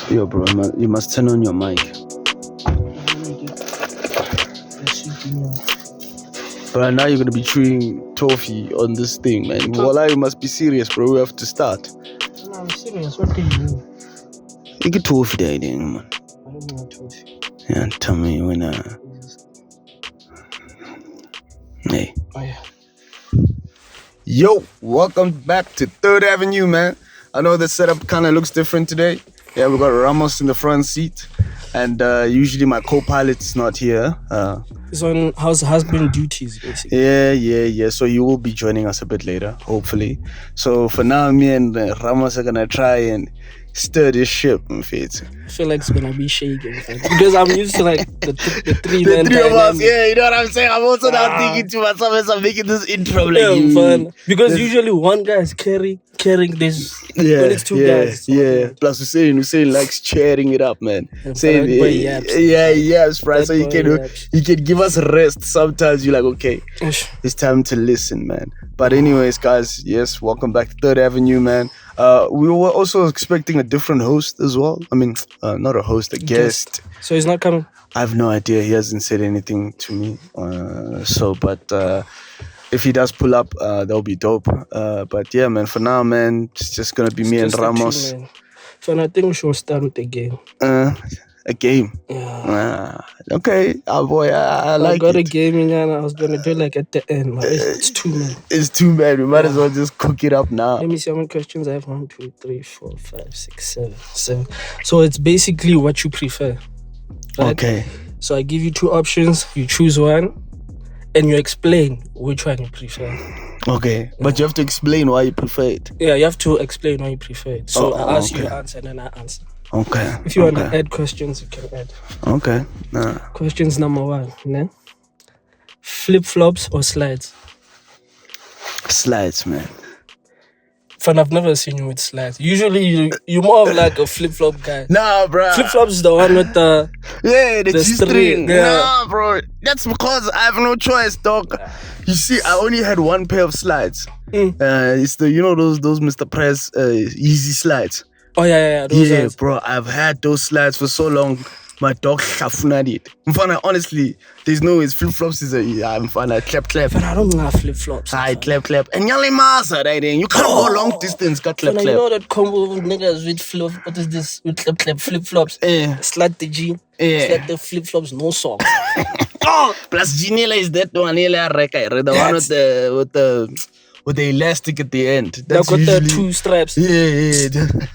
Yo, bro, you must turn on your mic. But now you're gonna be chewing toffee on this thing, man. Voila, you must be serious, bro. We have to start. No, I'm serious. What do you mean? You get toffee there, then, man. I don't know toffee. Yeah, tell me when. Hey. Oh yeah. Yo, welcome back to 3rd Avenue, man. I know the setup kind of looks different today. Yeah, we got Ramos in the front seat, and usually my co-pilot's not here. He's on husband duties, basically. Yeah. So you will be joining us a bit later, hopefully. So for now, me and Ramos are gonna try and stir this ship, in fact. I feel like it's gonna be shaking because I'm used to like the three men. The three of us, yeah, you know what I'm saying? I'm also now thinking to myself as I'm making this intro like fun. Because usually one guy is carrying this. When it's two guys. Yeah. Plus Hussein likes cheering it up, man. Saying yaps, right? So he can give us a rest. Sometimes you're like, okay, it's time to listen, man. But anyways, guys, yes, welcome back to 3rd Avenue, man. We were also expecting a different host as well. I mean, not a host, a guest. So he's not coming? I have no idea. He hasn't said anything to me. If he does pull up, that'll be dope. But yeah, man, for now, man, it's just going to be me and Ramos. So I think we should start with the game. A game? Yeah. Okay, boy, I like it. I got a game and I was going to do it like at the end. Like, it's too many. It's too many. We might as well just cook it up now. Let me see how many questions I have. 1, 2, 3, 4, 5, 6, 7. So it's basically what you prefer. Right? Okay. So I give you 2 options. You choose one. And you explain which one you prefer. Okay, but you have to explain why you prefer it. Yeah, you have to explain why you prefer it. So I ask you to answer and then I answer. Okay. If you want to add questions, you can add. Okay. Questions number 1. Ne? Flip-flops or slides? Slides, man. Fun, I've never seen you with slides. Usually, you're more of like a flip-flop guy. Nah, bro. Flip-flops is the one with the... Yeah, the G-string. Yeah. Nah, bro. That's because I have no choice, dog. You see, I only had one pair of slides. It's the, those Mr. Press easy slides. Oh, yeah. Yeah, bro. I've had those slides for so long. My dog shafunad it. Honestly, there's no ways. Flip-flops is I'm fine. Clap. But I don't have flip-flops. I clap. And y'all massa, right? You can't go long distance, got clap. You know that combo of niggas with flip, what is this? With clap, flip-flops. Slide the G. Slide the flip-flops, no socks. Plus Ginela is that one, the one with the elastic at the end. That's got the 2 straps. Yeah.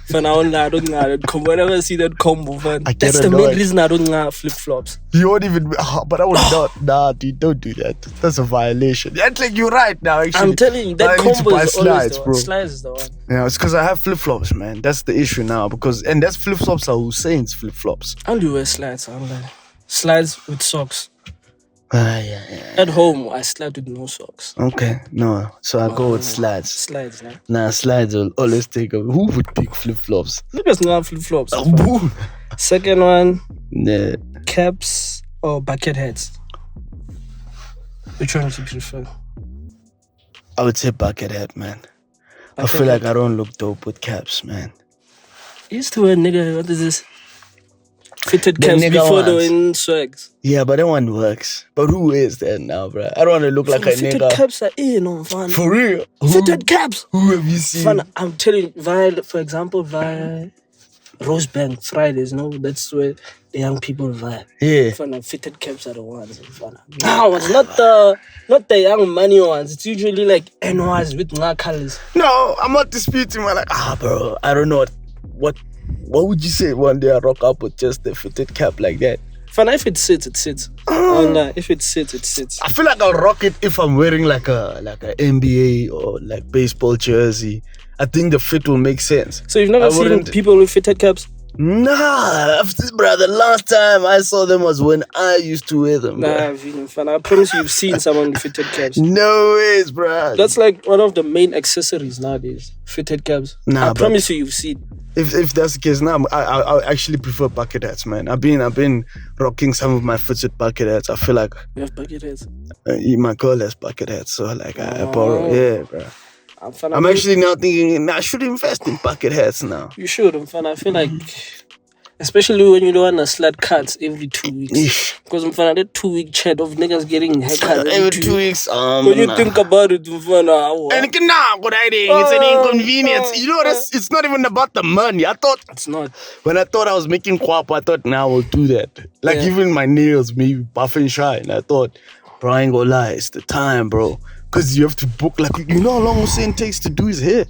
For now, I don't know that combo. Whenever I see that combo, that's the main reason I don't have flip-flops. You won't even... but I would not. Nah, dude, don't do that. That's a violation. That's like you're right now, actually. I'm telling you, that combo is slides, always the bro. one. Slides is the one. Yeah, it's because I have flip-flops, man. That's the issue now. And that's flip-flops are Hussein's flip-flops. I do wear slides, slides with socks. Yeah. At home, I slide with no socks. Okay, no. So I go with slides. Slides, nah. Nah, slides will always take a... Who would pick flip-flops? Niggas not flip-flops. Second one, caps or bucket hats? Which one would you prefer? I would say bucket hat, man. I feel like I don't look dope with caps, man. I used to wear what is this? Fitted caps before they were in swags. Yeah, but that one works. But who is that now, bro? I don't want to look like a nigga. Fitted caps are in, fun. For real? Fitted caps. Who have you seen? Fun, I'm telling you, for example, via Rosebank Fridays, that's where the young people vibe. Yeah. Fun, fitted caps are the ones. Fun. No, it's not the young money ones. It's usually like NYs with my colors. No, I'm not disputing. I'm like, bro, I don't know what would you say one day I rock up with just a fitted cap like that? Fun, if it sits, it sits. If it sits, it sits. I feel like I'll rock it if I'm wearing like a NBA or like baseball jersey. I think the fit will make sense. So you've never seen people with fitted caps? Nah, bro, the last time I saw them was when I used to wear them. Nah, fun. I promise you've seen someone with fitted caps. No ways, bro. That's like one of the main accessories nowadays. Fitted caps. Nah, I promise you've seen. If that's the case, now I actually prefer bucket hats, man. I've been rocking some of my fitted bucket hats. I feel like you have bucket hats. My girl has bucket hats, so like I borrow. Yeah, bro. I'm actually now thinking I should invest in bucket hats now. You should, I feel like, especially when you don't want to slut cuts every 2 weeks. Because that 2 week chat of niggas getting haircuts every 2 weeks. When you think about it, it's an inconvenience. You know, it's not even about the money. I thought it's not. When I thought I was making guap, I thought now I'll do that. Like even my nails, maybe buff and shine. I thought, bro, I ain't gonna lie, it's the time, bro. Because you have to book, like, you know how long Hussein takes to do his hair?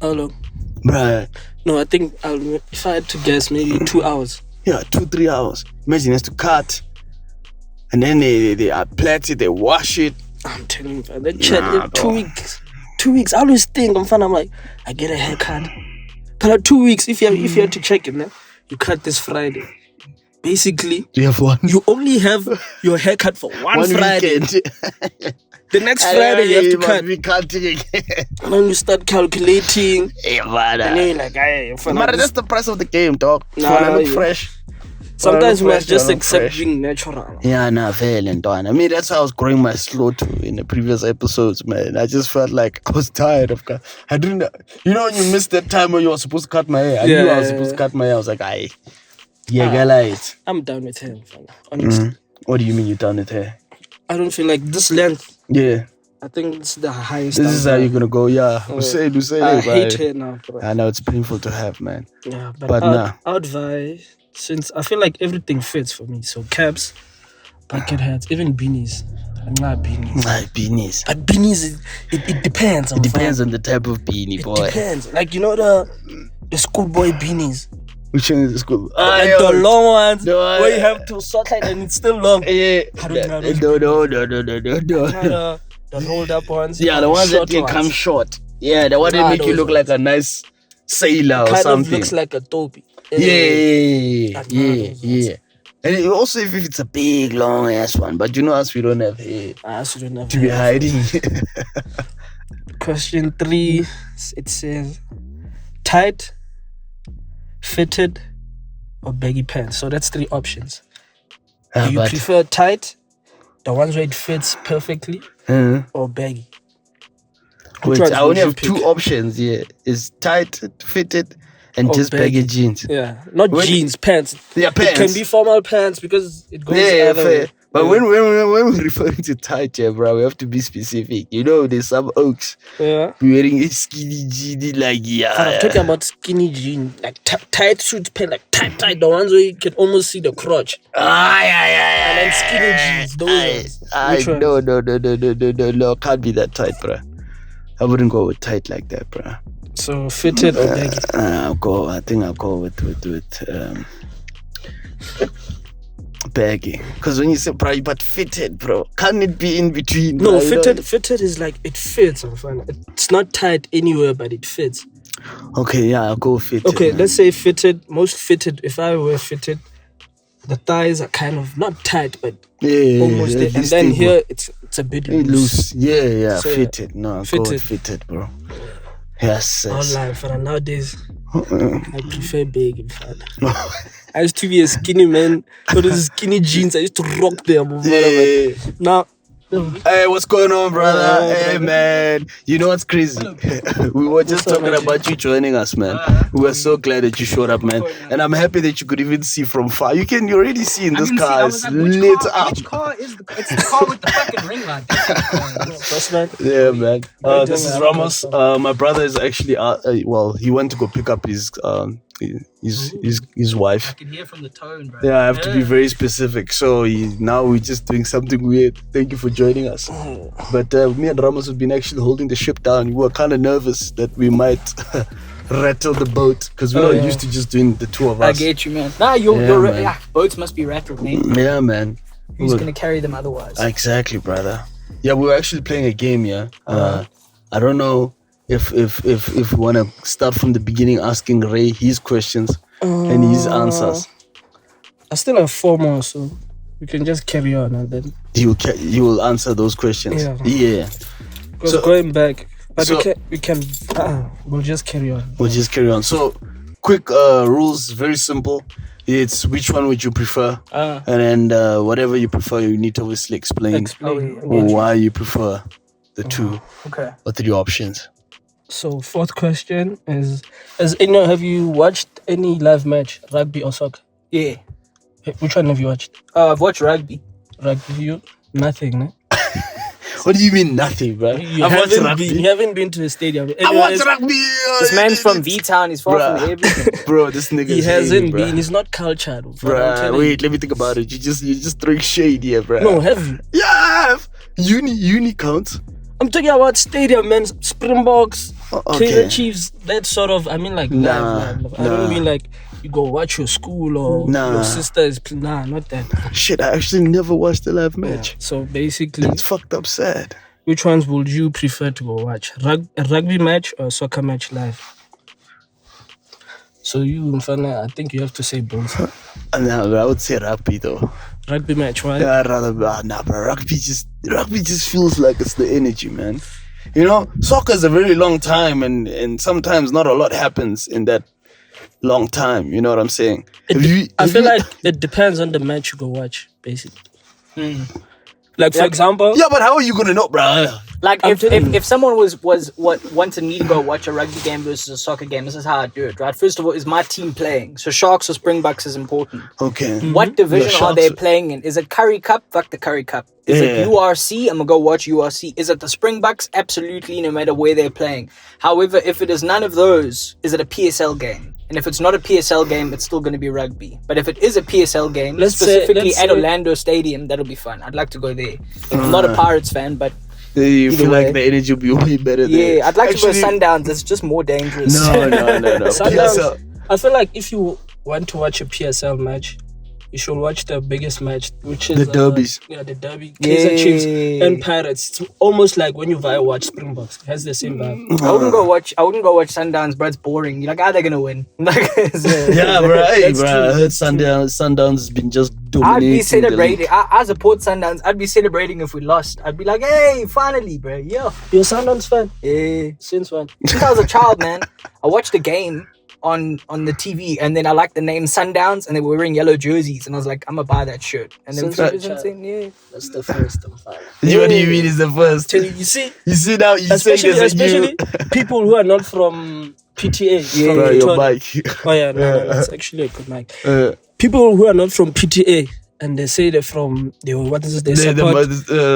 How long? Bruh. No, I think if I had to guess, maybe 2 hours. Yeah, 2-3 hours. Imagine he has to cut. And then they plait it, they wash it. I'm telling you, that chat, 2 weeks. 2 weeks. I always think, I'm like, I get a haircut. But like 2 weeks, if you have to check it, man, you cut this Friday. Basically, you have one. You only have your haircut for one Friday. The next Friday you have to cut. Be cutting again. And then you start calculating. And then you're like, that's the price of the game, dog. Look fresh. Sometimes you must just accept being natural. Yeah, fair and done. I mean, that's how I was growing my slow too in the previous episodes, man. I just felt like I was tired of cut. I didn't, you know, when you missed that time when you were supposed to cut my hair. I knew I was supposed to cut my hair. I was like, I'm done with hair, honestly. What do you mean you're done with hair? I don't feel like this length. Yeah. I think it's the highest. This is how you're gonna go, yeah. I hate hair now, bro. I know it's painful to have, man. Yeah, but nah. I would advise, since I feel like everything fits for me. So caps, bucket hats, even beanies. I'm not beanies. Beanies. But beanies, it depends. It depends on the type of beanie, boy. It depends. Like, you know the schoolboy beanies. Which one is the school? Like the long ones where you have to sort like and it's still long. Yeah. I don't know. The rolled up ones. Yeah, the ones that can come short. Yeah, the one that make you look like a nice sailor or something. Kind of looks like a topi. Yeah. And also if it's a big, long ass one. But you know us, we don't have hair. To be hiding. Question 3, it says tight, fitted, or baggy pants. So that's 3 options. Do you prefer tight, the ones where it fits perfectly, or baggy? Wait, I only have 2 options here. It's tight, fitted, and just baggy jeans. Yeah, not jeans, pants. Yeah, pants. It can be formal pants because it goes either way. But when we're referring to tight, bro, we have to be specific. You know, there's some oaks. Yeah. Wearing a skinny jean, like, I'm talking about skinny jeans, like tight suits, pants, like tight, the ones where you can almost see the crotch. And then skinny jeans, those ones. No, can't be that tight, bro. I wouldn't go with tight like that, bro. So fitted or baggy? I think I'll go with baggy. Because when you say but fitted, bro, can't it be in between? No, fitted is like it fits. It's not tight anywhere, but it fits. Okay, yeah, I'll go fitted. Okay, man. Let's say fitted. Most fitted. If I were fitted, the thighs are kind of not tight, but almost there. And then here it's a bit loose. Yeah, so fitted. No, I'll go with fitted, bro. Yes. Online, for nowadays, I prefer baggy. I used to be a skinny man. So those skinny jeans, I used to rock them. Now, hey, what's going on, brother? Hey, man. You know what's crazy? We were just talking about you joining us, man. We were so glad that you showed up, man. And I'm happy that you could even see from far. You already see in this car. It's lit up. Which car is it's the car with the fucking ring light. Yeah, man. This is Ramos. My brother is actually, he went to go pick up his wife. I can hear from the tone, bro. Yeah, I have to be very specific. So now we're just doing something weird. Thank you for joining us. But me and Ramos have been actually holding the ship down. We were kind of nervous that we might rattle the boat because we're not used to just doing the 2 of us. I get you, man. Nah, boats must be rattled, man. Yeah, man. Who's gonna carry them otherwise? Exactly, brother. Yeah, we were actually playing a game. Yeah. I don't know if we want to start from the beginning, asking Ray his questions and his answers. I still have 4 more, so we can just carry on and then you will answer those questions. Yeah. Because going back, but we'll just carry on. So quick rules, very simple. It's which one would you prefer, and then whatever you prefer, you need to obviously explain why you prefer the 2 or 3 options. So fourth question is have you watched any live match, rugby or soccer? Yeah. Which one have you watched? I've watched rugby. Rugby, you? Nothing, no? What do you mean nothing, bro? You haven't been to a stadium. I watch rugby. This man's from V-Town. He's far from everything. Bro, this nigga. He hasn't been. He's not cultured. Bro, wait, let me think about it. You just throwing shade here, bro. No, have you? Yeah, I have. Uni counts. I'm talking about stadium, man. Springboks, Okay. Kaizer Chiefs. That sort of. I mean, like live. I don't mean like you go watch your school or your sister is. Nah, not that. Shit, I actually never watched a live match. Yeah. So basically, That's fucked up sad. Which ones would you prefer to go watch? A rugby match or a soccer match live? So you, Mfana, I think you have to say both. No, I would say rugby though. Rugby match, right? Yeah, I'd rather bro. Rugby just feels like it's the energy, man. You know, soccer is a very long time, and sometimes not a lot happens in that long time. You know what I'm saying? I feel like it depends on the match you go watch, basically. Like for example, yeah, but how are you gonna know, bro? Like if someone was wanted me to go watch a rugby game versus a soccer game, this is how I do it, right? First of all, is my team playing? So Sharks or Springboks is important. Okay. What division are they playing in? Is it Curry Cup? Fuck the Curry Cup. Is it URC? I'm gonna go watch URC. Is it the Springboks? Absolutely, no matter where they're playing. However, if it is none of those, is it a PSL game? And if it's not a PSL game, it's still going to be rugby. But if it is a PSL game, specifically at Orlando Stadium, that'll be fun. I'd like to go there. I'm not a Pirates fan, but you feel like the energy will be way better there. Yeah, I'd like to go Sundowns. It's just more dangerous. No. Sundowns, I feel like if you want to watch a PSL match, you should watch the biggest match, which is the derbies. The derby. Kaizer Chiefs and Pirates. It's almost like when you watch Springboks. It has the same vibe. I wouldn't go watch Sundowns, bro. It's boring. You're like, are they gonna win? Yeah, bro. Hey, bro. I heard Sundowns has been just dominating. I'd be celebrating. I support Sundowns. I'd be celebrating if we lost. I'd be like, hey, finally, bro. Yeah. You're a Sundowns fan? Yeah. Since when? Since I was a child, man. I watched a game on the TV, and then I liked the name Sundowns, and they were wearing yellow jerseys, and I was like, I'm gonna buy that shirt. And then that's the first. What do you mean is the first? You see now, especially people who are not from PTA. Yeah, from your bike. Oh yeah, no, it's actually a good mic. People who are not from PTA. And they say they're from, they support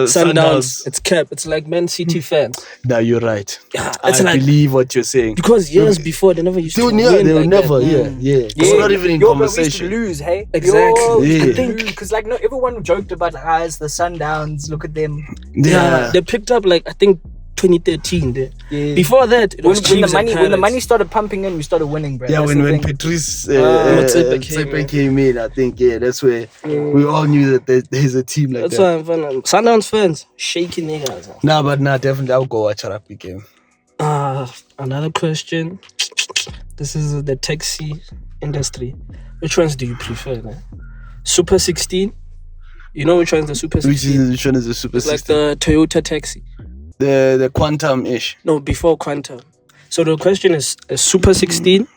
Sundowns. It's cap. It's like Man City fans. No, you're right. Yeah, I believe what you're saying. Because years before, they never used to win. They were like never, that. yeah. It's not even in conversation. We used to lose, hey? Exactly. I think, because like, no, everyone joked about, like, it's the Sundowns, look at them. Yeah. They picked up, like, I think, 2013. Before that, it was when the money started pumping in, we started winning, bro. Yeah, when Patrice came in, I think that's where we all knew that there's a team like that. That's why I'm fan. Sundowns fans, shaking niggas. Definitely I'll go watch a rugby game. Another question. This is the taxi industry. Which ones do you prefer? Man? Super 16? You know which one's the Super 16? Which one is the Super 16? Like the Toyota taxi. The Quantum-ish. No, before Quantum. So the question is Super 16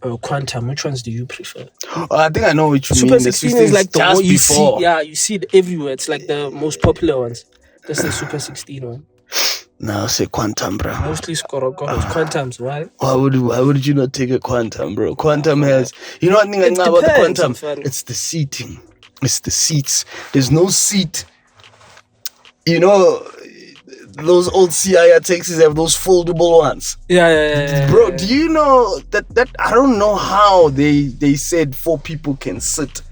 or Quantum. Which ones do you prefer? I think I know which one. Super 16 is like the one you before. see. Yeah, you see it everywhere. It's like the most popular ones. That's the Super 16 one. No, I'll say Quantum, bro. Mostly Skorokoros. Quantums, why? Why would you not take a Quantum, bro? Quantum has... You know what I think I know about the Quantum? It's the seating. It's the seats. There's no seat. You know... Those old CIR taxis have those foldable ones. Yeah. Bro, do you know that I don't know how they said 4 people can sit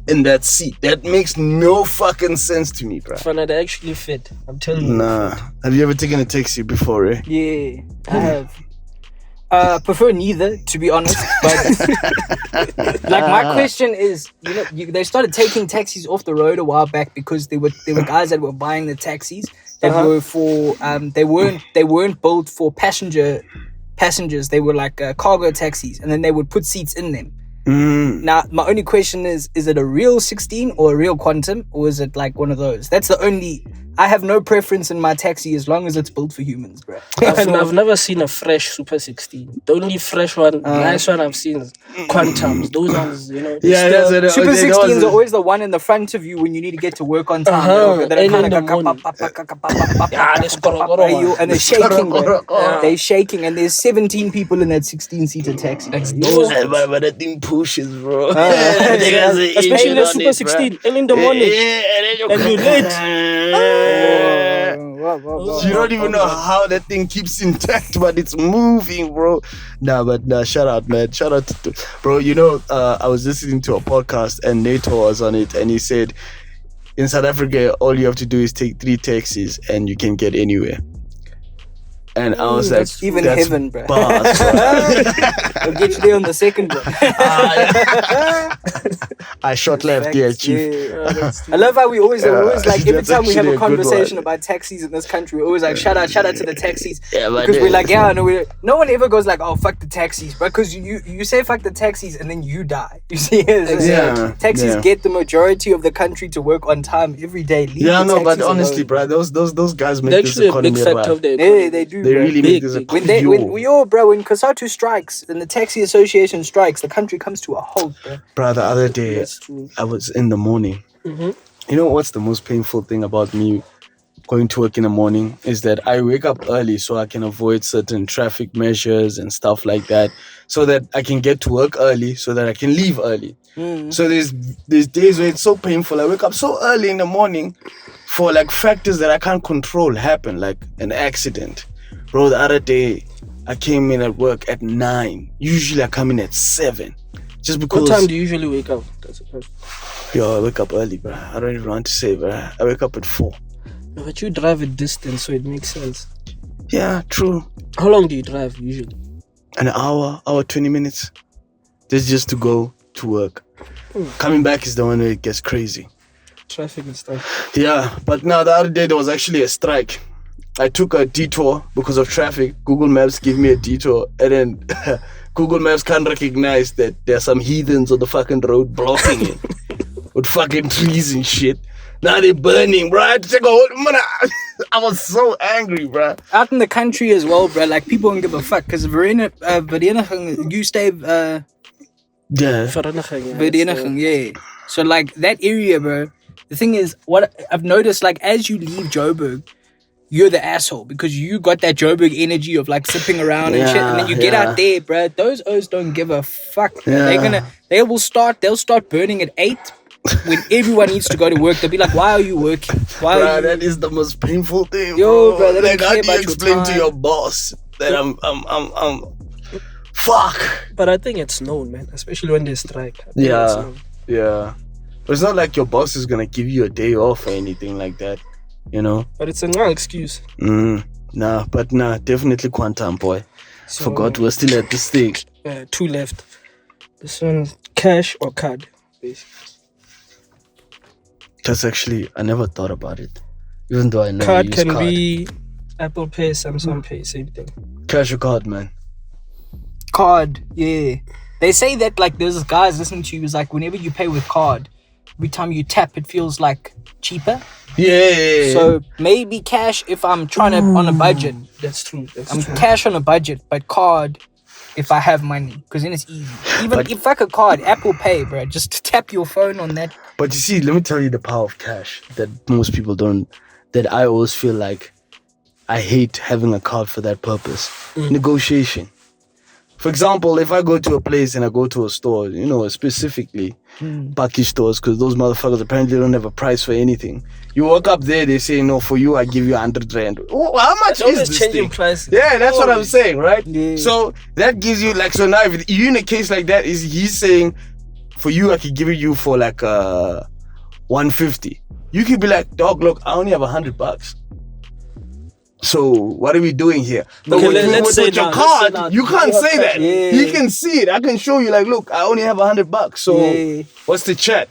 in that seat. That makes no fucking sense to me, bro. Fana, they actually fit. I'm telling you. Nah. Have you ever taken a taxi before, eh? Yeah, I have. Prefer neither, to be honest. But like my question is, they started taking taxis off the road a while back because there were guys that were buying the taxis that were for they weren't built for passengers. They were like cargo taxis, and then they would put seats in them. Now, my only question is it a real 16 or a real quantum, or is it like one of those? That's the only... I have no preference in my taxi as long as it's built for humans, bro. I've never seen a fresh Super 16. The only fresh one, nice one I've seen is Quantums. Those ones, you know. Yeah, Super 16s are always the one in the front of you when you need to get to work on time. And they're shaking, bro. They're shaking, and there's 17 people in that 16-seater taxi. But that thing pushes, bro. Especially the Super 16, early in the morning. And you're late. You don't even know how that thing keeps intact, but it's moving, bro. Nah, shout out, man. Shout out to bro. You know, I was listening to a podcast and NATO was on it, and he said, in South Africa, all you have to do is take 3 taxis and you can get anywhere. And I was like, even heaven, bro. Bars, bro. I'll get you there on the second, bro. I shot left, yeah, chief. Yeah. I love how we always like, every time we have a conversation about taxis in this country, we're always like, shout out to the taxis. Yeah, because we're like, no one ever goes like, oh, fuck the taxis, bro. Because you say fuck the taxis and then you die. You see? Taxis get the majority of the country to work on time every day. But honestly, bro, those guys make this economy. Big factor of the economy. Yeah, they do. They really make this economy. When Cosatu strikes and the taxi association strikes, the country comes to a halt, bro. Bro, the other day, I was in the morning. Mm-hmm. You know what's the most painful thing about me going to work in the morning is that I wake up early so I can avoid certain traffic measures and stuff like that, so that I can get to work early, so that I can leave early. So there's days where it's so painful. I wake up so early in the morning for like factors that I can't control happen, like an accident. Bro, the other day, I came in at work at 9. Usually I come in at 7. Just because... What time do you usually wake up? Yo, I wake up early, bro. I don't even want to say, bro. I wake up at 4. But you drive a distance, so it makes sense. Yeah, true. How long do you drive usually? An hour 20 minutes. This is just to go to work. Coming back is the one where it gets crazy. Traffic and stuff. Yeah, but now the other day there was actually a strike. I took a detour because of traffic. Google Maps gave me a detour, and then Google Maps can't recognize that there's some heathens on the fucking road blocking it with fucking trees and shit. Now they're burning, bro. I had to take a whole... I was so angry, bro. Out in the country as well, bro. Like, people don't give a fuck. Because Vereniging, you stay... Vereniging, yeah. So, like, that area, bro. The thing is, what I've noticed, like, as you leave Joburg, you're the asshole because you got that Joburg energy of like sipping around and shit, and then you get out there, bro. Those O's don't give a fuck. They'll start burning at 8 when everyone needs to go to work. They'll be like, "Why are you working? Why?" That is the most painful thing, bro. Like, how do you explain to your boss that I'm fuck? But I think it's known, man, especially when they strike. Yeah. But it's not like your boss is gonna give you a day off or anything like that. You know, but it's a non excuse. Definitely quantum, boy. So, forgot we're still at this thing. 2 left. This one, cash or card, basically. That's actually, I never thought about it, even though I know card can be Apple Pay, Samsung Pay, same thing. Cash or card, man. Card, yeah. They say that like there's guys listening to you is like whenever you pay with card, every time you tap, it feels like cheaper. Yeah. So maybe cash if I'm trying to on a budget. That's true. I'm cash on a budget, but card if I have money, because then it's easy. Even if like a card, Apple Pay, bro, just tap your phone on that. But you see, let me tell you the power of cash that most people don't. That I always feel like I hate having a card for that purpose. Negotiation. For example, if I go to a place and I go to a store, you know, specifically Baggy stores, because those motherfuckers apparently don't have a price for anything. You walk up there, they say, no, for you, I give you 100 rand. Oh, how much is this thing? Prices. Yeah, that's what I'm saying, right? Yeah. So that gives you, like, so now if you're in a case like that, he's saying, for you, I could give you for like 150. You could be like, dog, look, I only have $100. So what are we doing here? But with your card, you can't say that. Yeah. He can see it. I can show you, like, look, I only have $100. So what's the chat?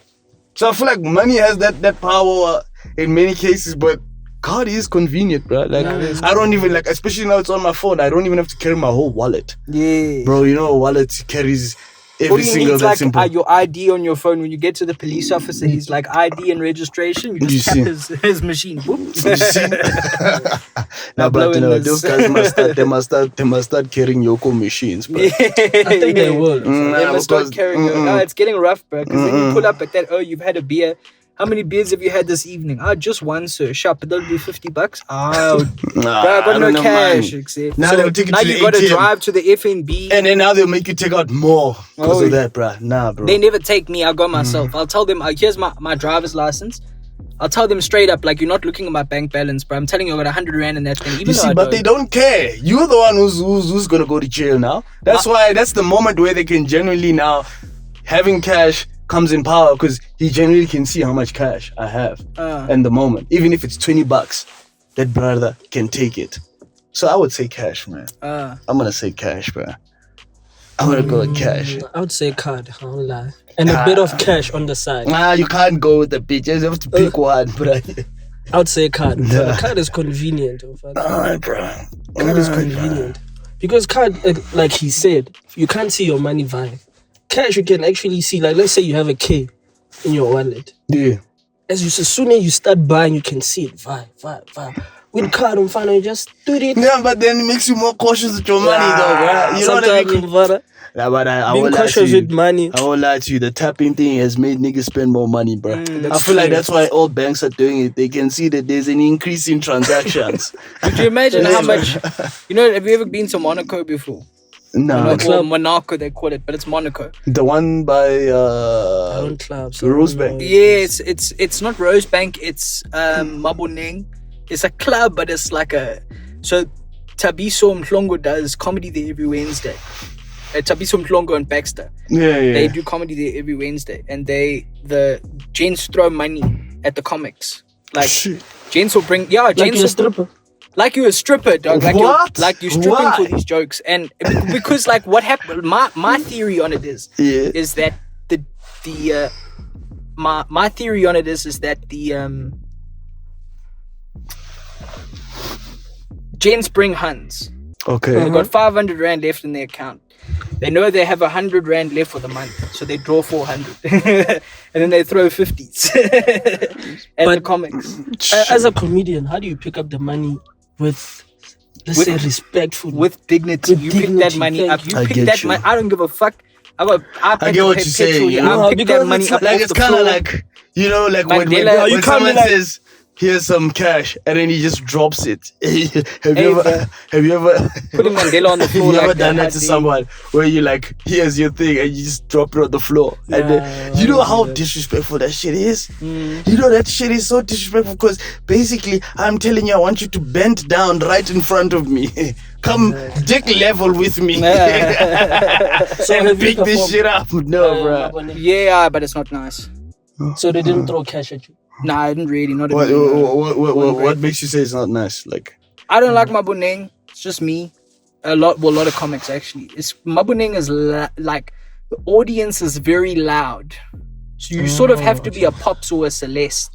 So I feel like money has that power in many cases, but card is convenient, bro. Like, I don't even, like, especially now it's on my phone, I don't even have to carry my whole wallet. Yeah. Bro, you know, a wallet carries Every single needs that's simple. your ID on your phone. When you get to the police officer, he's like ID and registration. You just tap his machine. Whoop. No, but those guys must start carrying Yoko machines, bro. I think they will. They must start carrying. No, it's getting rough, bro. Because then you pull up at that. Oh, you've had a beer. How many beers have you had this evening? Just one, sir. Sharp, but that'll be $50. Bro, I got no cash. Now they'll take it now to you the got to ATM. drive to the FNB. And then now they'll make you take out more because of that, bro. Nah, bro. They never take me. I go myself. I'll tell them, here's my driver's license. I'll tell them straight up, like, you're not looking at my bank balance, bro. I'm telling you, I got 100 Rand in that thing. You see, but they don't care. You're the one who's gonna go to jail now. That's why that's the moment where they can genuinely now having cash comes in power, because he genuinely can see how much cash I have in the moment. Even if it's $20, that brother can take it. So I would say cash, man. I'm gonna say cash, bro. I'm gonna go with cash. I would say card. I won't lie. And a bit of cash on the side. You can't go with the bitches. You have to pick one, bro. I would say card. The card is convenient. Bro. Card is convenient. Because card, like he said, you can't see your money via. Cash, you can actually see, like, let's say you have a K in your wallet. Yeah. As soon as you start buying, you can see it. Vibe. With card on file, you just do it. Yeah, but then it makes you more cautious with your money, though, bro. You know what I mean? Being cautious with money. I won't lie to you. The tapping thing has made niggas spend more money, bro. I feel like that's why all banks are doing it. They can see that there's an increase in transactions. Could you imagine how much? Have you ever been to Monaco before? No. Or Monaco, they call it, but it's Monaco. The one by Rosebank. Yeah, it's not Rosebank. It's Maboneng. It's a club, but it's like so Tabiso Mhlongo does comedy there every Wednesday. Tabiso Mhlongo and Baxter. Yeah. They do comedy there every Wednesday, and the gents throw money at the comics. Like gents will bring gents will stripper. Like you're a stripper, dog. Like you're stripping for these jokes. And because like what happened, my theory on it is that my theory on it is that the gents bring Huns. Okay. They've got 500 Rand left in their account. They know they have 100 Rand left for the month, so they draw 400. And then they throw 50s at the comics. As a comedian, how do you pick up the money with say respectful, with dignity? You pick that money up. You pick that money. I don't give a fuck. I get what you're saying. I pick that money up. Like it's kind of like, like when someone says, here's some cash, and then he just drops it. Have you ever putting Mandela on the floor? Have you ever done that to someone where you like, here's your thing, and you just drop it on the floor? And then, you know how disrespectful that shit is? You know that shit is so disrespectful, because basically I'm telling you, I want you to bend down right in front of me. Come dick level with me. So and pick this shit up. No, bro. Yeah, but it's not nice. So they didn't throw cash at you? Nah, I didn't really. What makes you say it's not nice? Like, I don't like Maboneng. It's just me. A lot of comics actually. Maboneng is like the audience is very loud, so you sort of have to be a Pops or a Celeste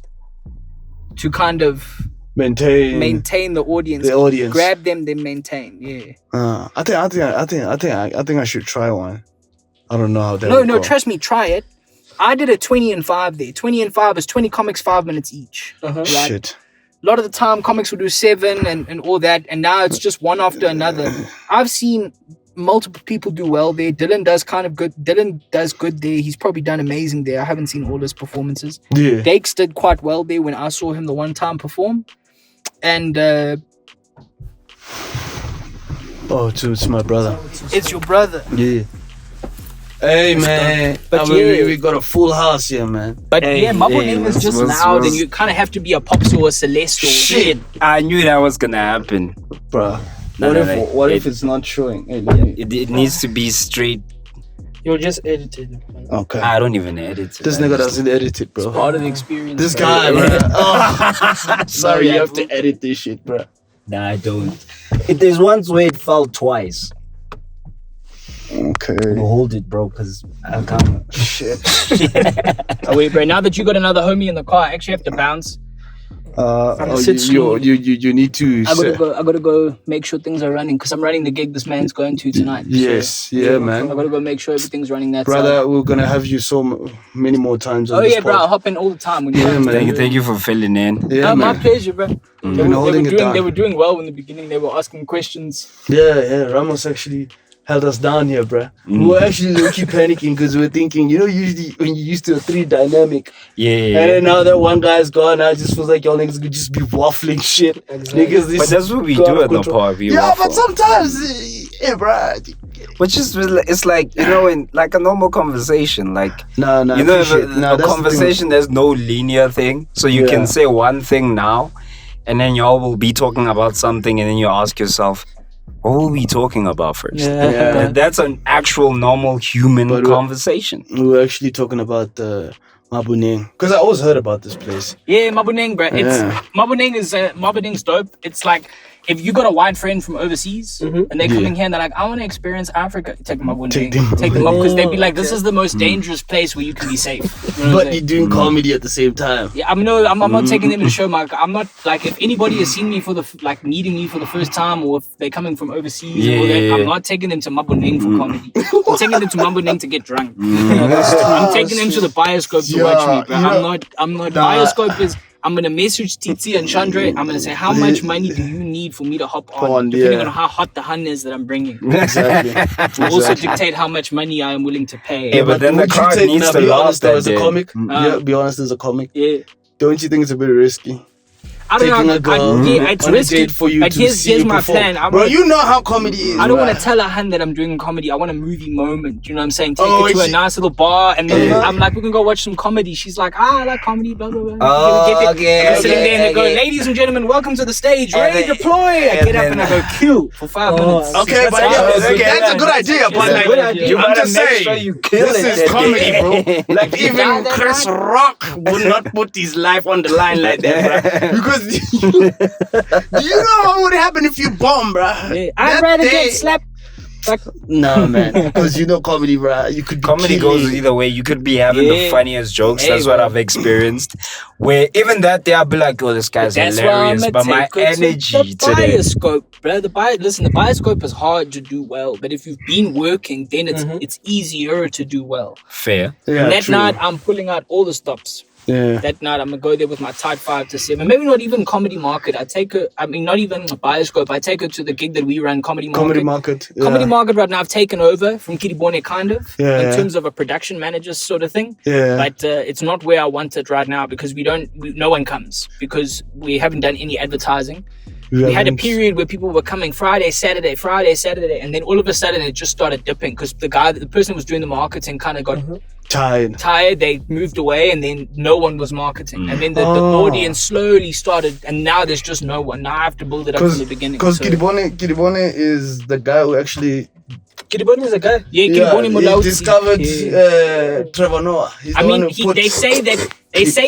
to kind of maintain the audience. The audience. Grab them, then maintain. Yeah. I think I should try one. I don't know how that. No, trust me, try it. I did a 20 and 5 there. 20 and 5 is 20 comics, 5 minutes each. Right? Shit. A lot of the time, comics will do 7 and all that, and now it's just one after another. I've seen multiple people do well there. Dylan does good. Dylan does good there. He's probably done amazing there. I haven't seen all his performances. Yeah. Dakes did quite well there when I saw him the one time perform. And it's my brother. It's your brother. Yeah. Hey man, but we got a full house here, man. But Maboneng is just loud, and you kind of have to be a Pops or a Celeste. Shit, I knew that was gonna happen, bro. What if it's not showing? Hey, it needs to be straight. You'll just edit it. Okay. I don't even edit it. This nigga doesn't edit it, bro. It's part of the experience. This guy, bro. Sorry, you have to edit this shit, bro. Nah, I don't. There's once where it fell twice. Okay. We'll hold it, bro, because I can't. Shit. Oh, wait, bro. Now that you got another homie in the car, I actually have to bounce. You need to. I gotta go make sure things are running because I'm running the gig this man's going to tonight. Yes, so, man. I gotta go make sure everything's running that brother, side. We're gonna have you so many more times. On this bro, I'll hop in all the time. When man. Thank you for filling in. Yeah, my pleasure, bro. They were doing well in the beginning. They were asking questions. Yeah. Ramos actually held us down here, bruh. We were actually low-key panicking because we were thinking, usually when you're used to a 3 dynamic, yeah. And then now that one guy's gone, now it just feels like y'all niggas could just be waffling shit. Exactly. Niggas, but that's what we do at the pod. But sometimes, bruh. Which is, it's like, in like a normal conversation, like, a conversation, there's no linear thing. So you can say one thing now, and then y'all will be talking about something, and then you ask yourself, what were we talking about first? Yeah. That's an actual normal human conversation. We were actually talking about Mabuneng, because I always heard about this place. Yeah, Mabuneng, bro. Mabuneng's dope. It's like if you got a white friend from overseas and they're coming here and they're like, I want to experience Africa, take them up because they'd be like, this is the most dangerous place where you can be safe. But you're doing comedy at the same time. Yeah, I'm not taking them to show my. I'm not like if anybody has seen me for meeting me for the first time or if they're coming from overseas, I'm not taking them to Mabuneng for comedy. I'm taking them to Mabuneng to get drunk. I'm taking them to the Bioscope to watch me, bro. I'm not. Bioscope is. I'm gonna message Titi and Chandra. I'm gonna say, how much money do you need for me to hop on? Depending on how hot the hun is that I'm bringing. Exactly. To also dictate how much money I am willing to pay. Yeah, but then the crowd needs to last that as a comic. Be honest as a comic. Yeah. Don't you think it's a bit risky? I don't know. It's risky for you but here's my plan. Bro, you know how comedy is. I don't want to tell a hun that I'm doing comedy. I want a movie moment. You know what I'm saying? Take her to a nice little bar, and then I'm like, we can go watch some comedy. She's like, I like comedy. Blah blah blah. I'm sitting there and they go, ladies and gentlemen, welcome to the stage. Ready, deploy. I get up and I go kill for 5 minutes. Okay, but that's a good idea. But I'm just saying, this is comedy, bro. Like even Chris Rock would not put his life on the line like that, bro. Because do you know what would happen if you bomb, bruh? Yeah, I'd rather get slapped. Nah, man. Because comedy, bruh. You could be comedy goes either way. You could be having the funniest jokes. That's what I've experienced. Where even that day I'll be like, oh, this guy's hilarious. But my energy today. Bioscope, bro. The Bioscope is hard to do well. But if you've been working, then it's easier to do well. Fair. Yeah, and that night, I'm pulling out all the stops. Yeah. That night, I'm gonna go there with my type 5 to 7. Maybe not even comedy market. Not even Bioscope. I take her to the gig that we run, comedy market. Comedy market right now. I've taken over from Kitty Bone, kind of, in terms of a production manager sort of thing. Yeah. But it's not where I want it right now because no one comes because we haven't done any advertising. We had a period where people were coming Friday, Saturday, and then all of a sudden it just started dipping because the person who was doing the marketing kind of got tired. They moved away, and then no one was marketing, and then the audience slowly started, and now there's just no one. Now I have to build it up from the beginning. Because Kiribone is the guy who actually. Kiribone is a guy. Yeah, Kiribone Mulauti. He discovered Trevor Noah. They say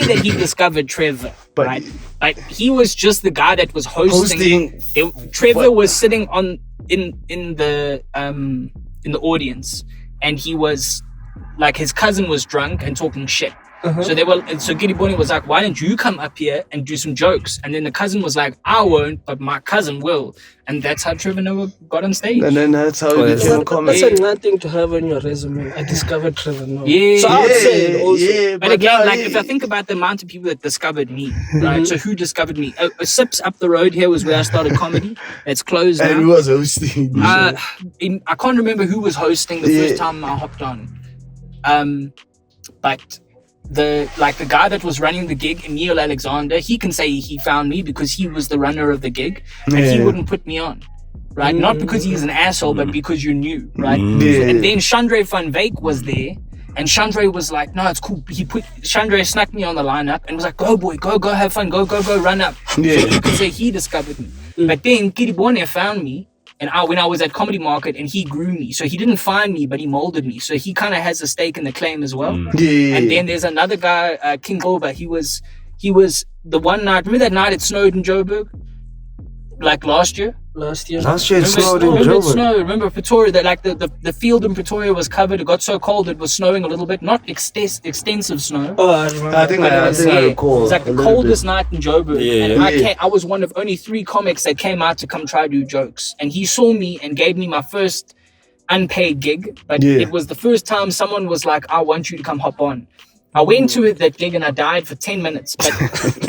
that he discovered Trevor, right? Like he was just the guy that was hosting. Trevor was sitting in the audience, and he was like his cousin was drunk and talking shit. So Giddy Bonnie was like, why don't you come up here and do some jokes? And then the cousin was like, I won't, but my cousin will. And that's how Trevor Noah got on stage. And then that's how he became a comic. That's a thing to have on your resume. I discovered Trevor Noah. Yeah. So I would say it also. Yeah, but again, if I think about the amount of people that discovered me, right? So who discovered me? Sips up the road here was where I started comedy. It's closed now. And who was hosting? I can't remember who was hosting the first time I hopped on. But the guy that was running the gig, Neil Alexander, he can say he found me because he was the runner of the gig, and he wouldn't put me on, right? Not because he's an asshole, but because you knew, right? And then Chandra van Wyk was there, and Chandra was like, no, it's cool. Chandra snuck me on the lineup and was like, go boy, go have fun, go run up. So you could say he discovered me. But then Kitty Bonne found me. And when I was at Comedy Market, and he grew me. So he didn't find me, but he molded me. So he kind of has a stake in the claim as well. And then there's another guy, King Goba. He was the one night. Remember that night it snowed in Joburg? like last year. Last year it snowed in Joburg. Remember Pretoria, that like the field in Pretoria was covered. It got so cold it was snowing a little bit, not extensive snow. Oh, I remember. I think I recall. It was like the coldest night in Joburg. Yeah. I was one of only 3 comics that came out to come try to do jokes, and he saw me and gave me my first unpaid gig. But it was the first time someone was like, "I want you to come hop on." I went to that gig and I died for 10 minutes. But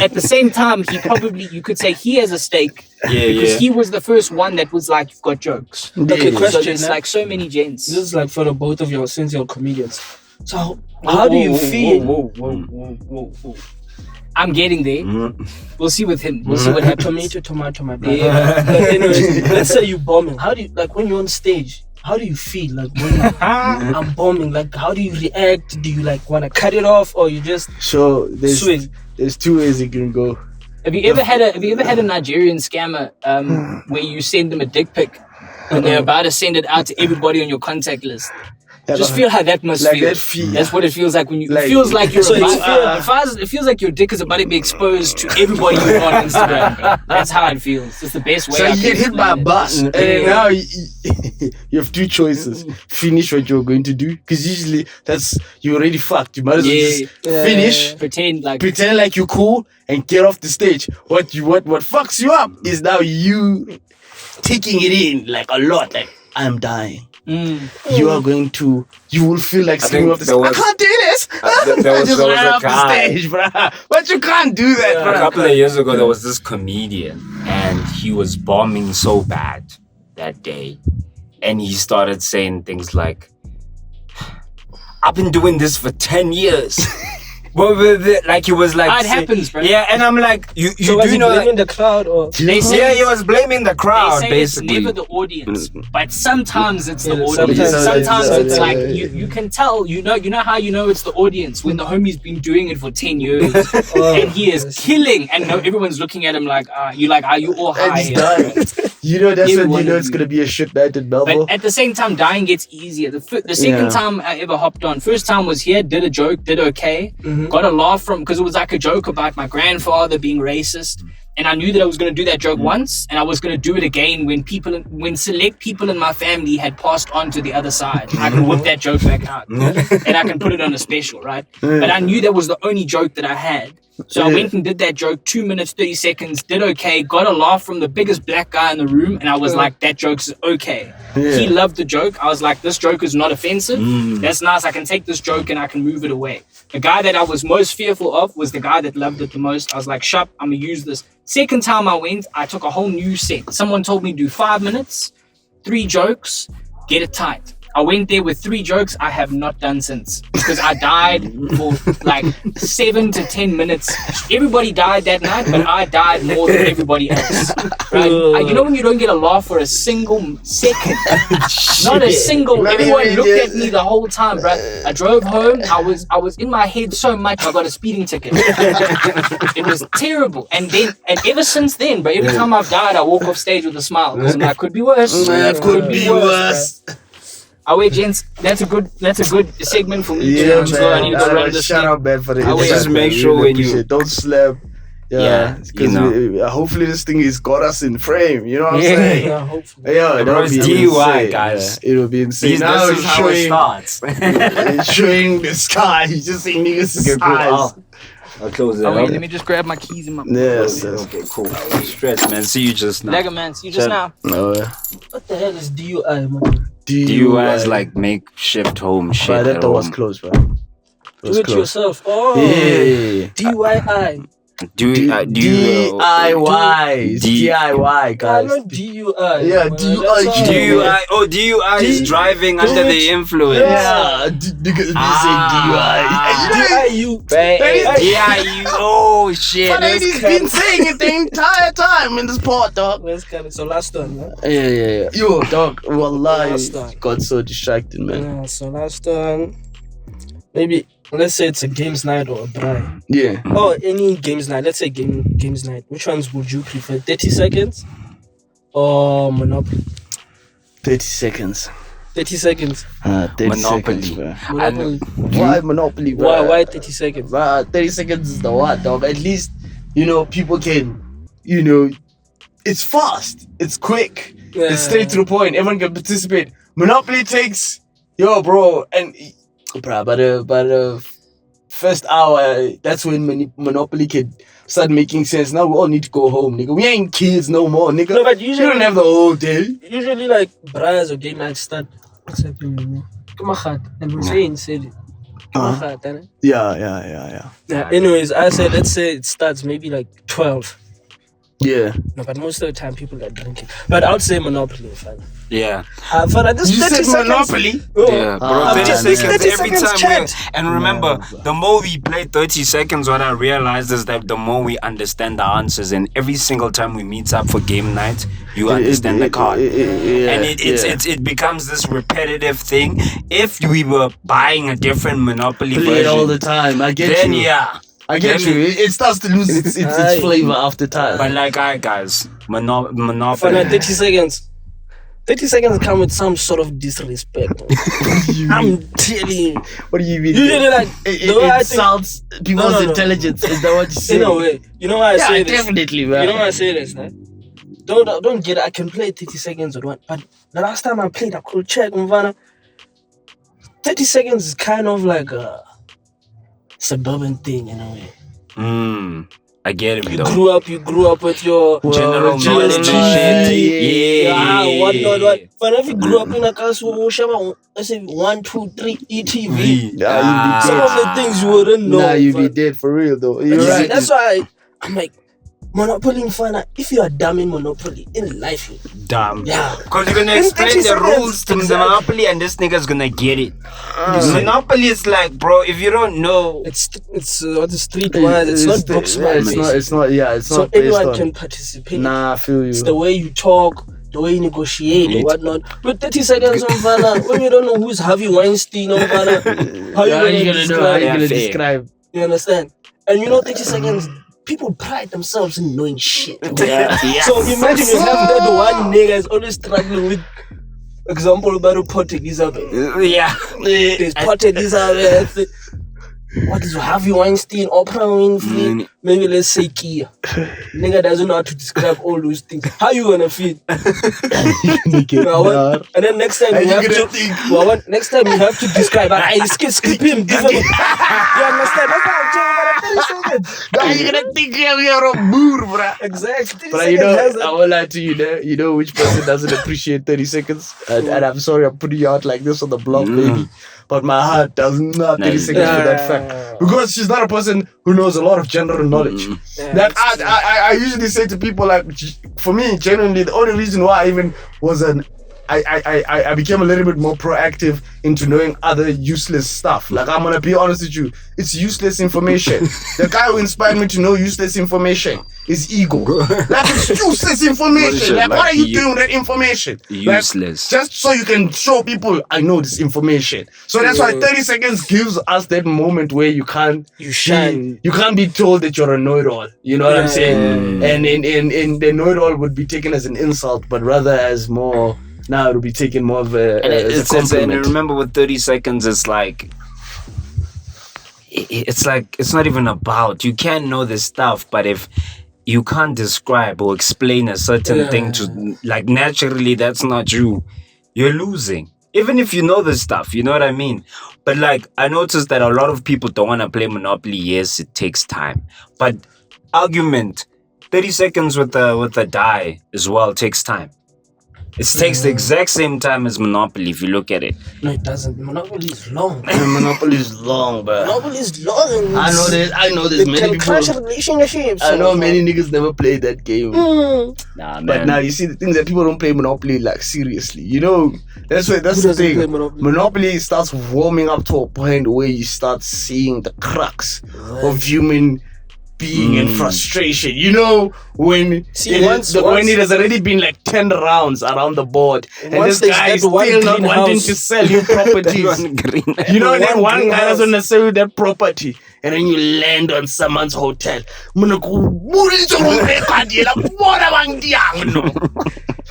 at the same time, you could say he has a stake. Because he was the first one that was like, "You've got jokes." Okay, question. So it's like so many gents. This is like for the both of you, since you're comedians. So how do you feel? Whoa. I'm getting there. We'll see with him. We'll see what happens. Tomato, my brother. Yeah. But anyways, let's say you're bombing. How do you, like, when you're on stage? How do you feel like when I'm bombing? Like, how do you react? Do you like want to cut it off, or you just swing? There's 2 ways it can go. Have you ever had a Nigerian scammer where you send them a dick pic and they're about to send it out to everybody on your contact list? Just feel how that must feel. That's what it feels like when you. It feels like you're. It feels like your dick is about to be exposed to everybody you know on Instagram. That's how it feels. It's the best way. So you get hit by a button, and now you have 2 choices: finish what you're going to do, because usually you already fucked. You might as well just finish, pretend like you're cool, and get off the stage. What fucks you up is now you taking it in like a lot. Like, I'm dying. You will feel like screaming off the stage. I can't do this. Just run off the stage, bro. But you can't do that, bro. A couple of years ago, there was this comedian, and he was bombing so bad that day, and he started saying things like, "I've been doing this for 10 years." Like he was like, it happens, bro. Yeah, and I'm like, you so do know blaming the crowd, or he was blaming the crowd. They say basically, it's never the audience, but sometimes it's the audience. Sometimes Sometimes it's like you can tell. You know how you know it's the audience when the homie's been doing it for 10 years and he is killing, and everyone's looking at him like, are you all high? You know that's when you know it's gonna be a shit night in Melbourne. But at the same time, dying gets easier. The second time I ever hopped on, first time was here, did a joke, did okay. Got a laugh because it was like a joke about my grandfather being racist, and I knew that I was going to do that joke once, and I was going to do it again when select people in my family had passed on to the other side. I can whip that joke back out and I can put it on a special, right? But I knew that was the only joke that I had. So I went and did that joke, 2 minutes, 30 seconds, did okay, got a laugh from the biggest black guy in the room, and I was like, that joke's okay. He loved the joke. I was like, this joke is not offensive. That's nice. I can take this joke and I can move it away. The guy that I was most fearful of was the guy that loved it the most. I was like, sharp, I'm going to use this. Second time I went, I took a whole new set. Someone told me do 5 minutes, 3 jokes, get it tight. I went there with 3 jokes I have not done since, because I died for like 7 to 10 minutes. Everybody died that night, but I died more than everybody else. Right? You know when you don't get a laugh for a single second? Not a single. Everyone looked at me the whole time, bro. I drove home. I was in my head so much I got a speeding ticket. It was terrible. And ever since then, but every time I've died, I walk off stage with a smile, because I'm like, could be worse. Could be worse. Wait, gents, that's a good segment for me. Yeah, man. So I need to go run this shout out, man, for the just make sure when you don't slap. Because hopefully this thing has got us in frame. You know what I'm saying? Yeah, hopefully. Yeah, bro, it's DUI, guys. Yeah, it'll be insane. Now he's how it starts. He's showing the sky. He's just saying niggas' eyes. I'll close it. Wait, let me just grab my keys in my. Yes. Okay, cool. Stress, man. See you just now. Lega, man. See you just now. No, yeah. What the hell is DUI, man? DUI is like makeshift home shit. But that door was closed, bro. Do it yourself. Oh, yeah. DIY. DIY. DIY, guys. Not DUI. Yeah, DUI. Oh, DUI is driving under the influence. Yeah, niggas say DUI. DIU. Oh shit. But he's been saying it the entire time in this part, dog. Let's kind of. So last one, man. Yeah. Yo, dog. Wallahi, got so distracted, man. Yeah, so last one. Maybe let's say it's a games night or a braai. Yeah. Or any games night. Let's say games night. Which ones would you prefer? 30 seconds or Monopoly? 30 seconds. 30 seconds. 30 Monopoly. seconds, bro. Monopoly. Why Monopoly, bro? Why 30 seconds? 30 seconds is the what, dog? At least, people can, it's fast, it's quick, it's straight to the point. Everyone can participate. Monopoly takes, bro, and by the first hour, that's when Monopoly can start making sense. Now we all need to go home, nigga. We ain't kids no more, nigga. No, but usually you don't have the whole day. Usually, like bras or game nights start. What's happening with me? Come on, and we're saying silly. Yeah. Anyways, I said let's say it starts maybe like 12. Yeah. No, but most of the time people are drinking. But I would say Monopoly, fun. Yeah. For this you 30 said seconds, Monopoly? Yeah, bro. 30 seconds every time. And remember, Yeah, the more we play 30 seconds, what I realized is that the more we understand the answers. And every single time we meet up for game night, you understand the card. And it becomes this repetitive thing. If we were buying a different Monopoly play version, it all the time. I get then you. yeah. I get you. It starts to lose its flavor after time. But like, guys, Monopoly. For 30 seconds. 30 seconds come with some sort of disrespect. I'm telling you. What do you mean? Usually, like, it sounds people's intelligence. Is that what you say? In a way. You know why I say this? Definitely, man. You know why I say this, man? Don't get it. I can play 30 seconds with one. But the last time I played, I could check, Mvana. 30 seconds is kind of like a suburban thing in a way. I get it. You grew up with your general knowledge and shit. Yeah. What. But if you grew up in a castle, let's say 1, 2, 3 ETV. Some of the things you wouldn't know. Nah, you'd be dead for real though. You're right. right. That's why I'm like, Monopoly in fun. If you are dumb in Monopoly, in life, you dumb. Yeah. Because you're gonna explain the rules to the Monopoly and this nigga's gonna get it. Monopoly is like, bro, if you don't know, it's what the street wise. It's not book smart. It's not. So anyone can participate. Nah, I feel you. It's the way you talk, the way you negotiate, or whatnot. But 30 seconds on Vanna, when you don't know who's Harvey Weinstein on Vanna, how you gonna describe? You understand? And 30 seconds. People pride themselves in knowing shit. So imagine you have that one nigga is always struggling with example about Port Elizabeth. There's Port Elizabeth. What is Harvey Weinstein, Oprah Winfrey? Maybe let's say Kia. Nigga doesn't know how to describe all those things. How you gonna feel? And then next time you have to next time you have to describe. I skip him. You understand? That's how I'm talking about 30 seconds. You're gonna think you're a mood, bruh. Exactly. But I won't lie to you. You know which person doesn't appreciate 30 seconds? And I'm sorry I'm putting you out like this on the blog, baby. But my heart does not 30 seconds for that fact. Because she's not a person who knows a lot of general knowledge. That I usually say to people, like, for me, genuinely, the only reason why I even was I became a little bit more proactive into knowing other useless stuff. Like, I'm gonna be honest with you, it's useless information. The guy who inspired me to know useless information is ego. Like, it's useless information. Like, what are you doing with that information? Useless. Like, just so you can show people I know this information. So that's why 30 seconds gives us that moment where you can't shine. You can't be told that you're a know-it-all. You know what I'm saying? And in the know-it-all would be taken as an insult, but rather as more. Now it'll be taken more of a compliment. And remember, with 30 seconds, it's like it's not even about, you can know this stuff, but if you can't describe or explain a certain thing to, like, naturally, that's not you. You're losing. Even if you know this stuff, you know what I mean? But like, I noticed that a lot of people don't want to play Monopoly. Yes, it takes time. But argument, 30 seconds with a die as well takes time. It takes the exact same time as Monopoly if you look at it. No, it doesn't. Monopoly is long. Monopoly is long, bro. Monopoly is long. I know there's many people. Crash relationships. I know many niggas never played that game. Nah, man. But now you see the things that people don't play Monopoly like seriously. You know, that's the thing. Monopoly starts warming up to a point where you start seeing the crux of human being and frustration. You know, when it has already been like 10 rounds around the board and this guy is still not wanting to sell you properties. You know, and then one guy doesn't want to sell you that property, and then you land on someone's hotel.